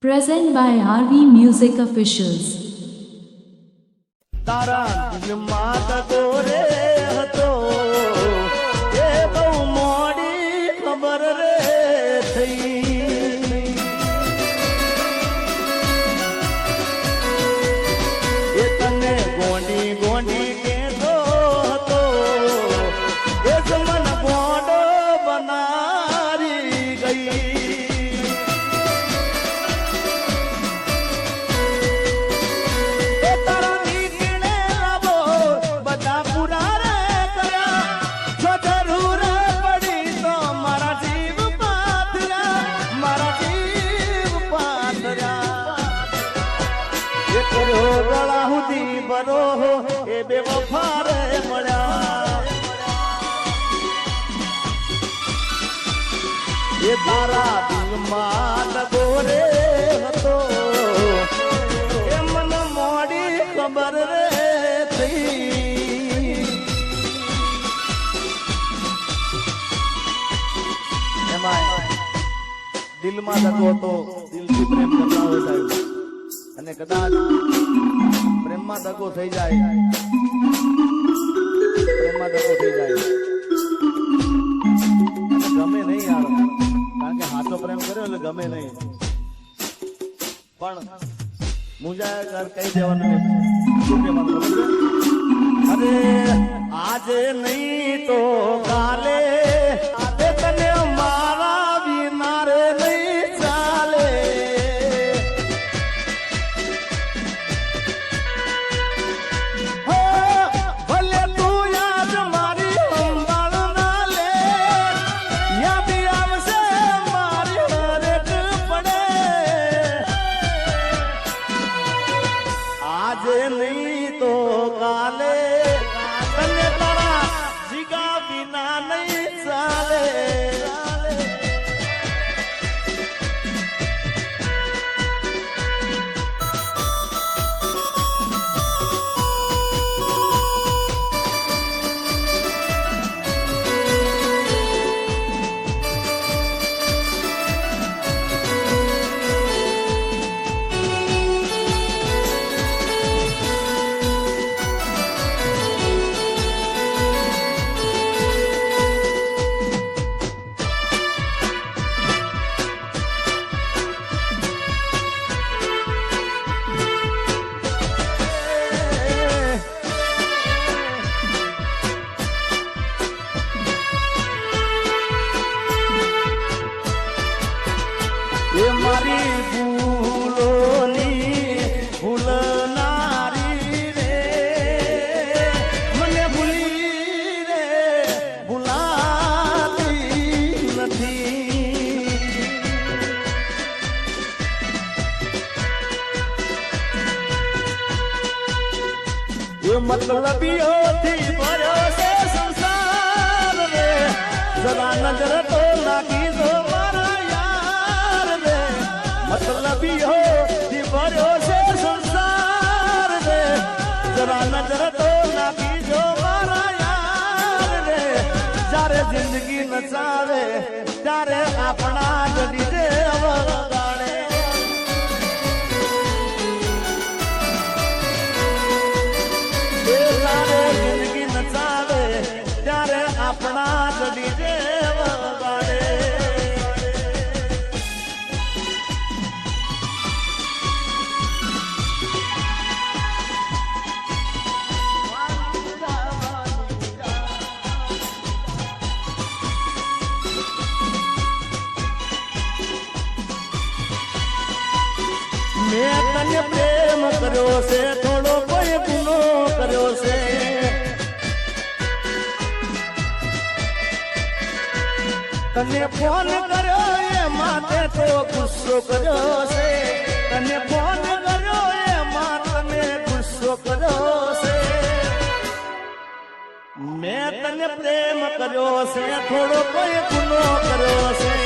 Present by RV Music Officials. તારા દિલમાં દગો રે હતો એ બહુ મોડી ખબર રે થઈ એ તને ગોંડી ગોંડી કેતો હતો એ જ મન ગોંડો બનારી ગઈ એ બે વફારે મળ્યા એ તારા દિલમાં દગો રે હતો એ મને મોડી ખબર રે થઈ એમાં દિલમાં દગો હતો દિલથી પ્રેમ કરતા હોય સાહેબ અને કદાચ પ્રેમમાં દગો થઈ જાય ગમે નહીં યાર કારણ કે હાથો પ્રેમ કર્યો એટલે ગમે નહીં પણ મુંજા કહી દેવાનું શું કહેવાનું અરે આજે નહીં તો કાલે તને મારા વિના રે નહીં ચાલે નહીં તો કાલે તને તારા જીગા વિના નહીં ચાલે એ મારી ભૂલોની ભૂલનારી રે મને ભૂલી રે ભૂલાતી નથી એ મતલબીઓથી ભર્યો છે સંસાર રે જરા નજર તો નાખી દો મતલબીઓ થી ભર્યો છે સંસાર રે જરા નજર તો નાખી જો મારા યાર રે જ્યારે જિંદગી નચાવે ત્યારે આપણા જડી રે વગાડે જ્યારે જિંદગી નચાવે ત્યારે આપણા જડી રે વગાડે મેં તને પ્રેમ કર્યો છે થોડો કોઈ ગુનો કર્યો છે તને ફોન કર્યો એ માટે તો ગુસ્સો કર્યો છે તને ફોન કર્યો એ માટે ગુસ્સો કર્યો છે મેં તને પ્રેમ કર્યો છે થોડો કોઈ ગુનો કર્યો છે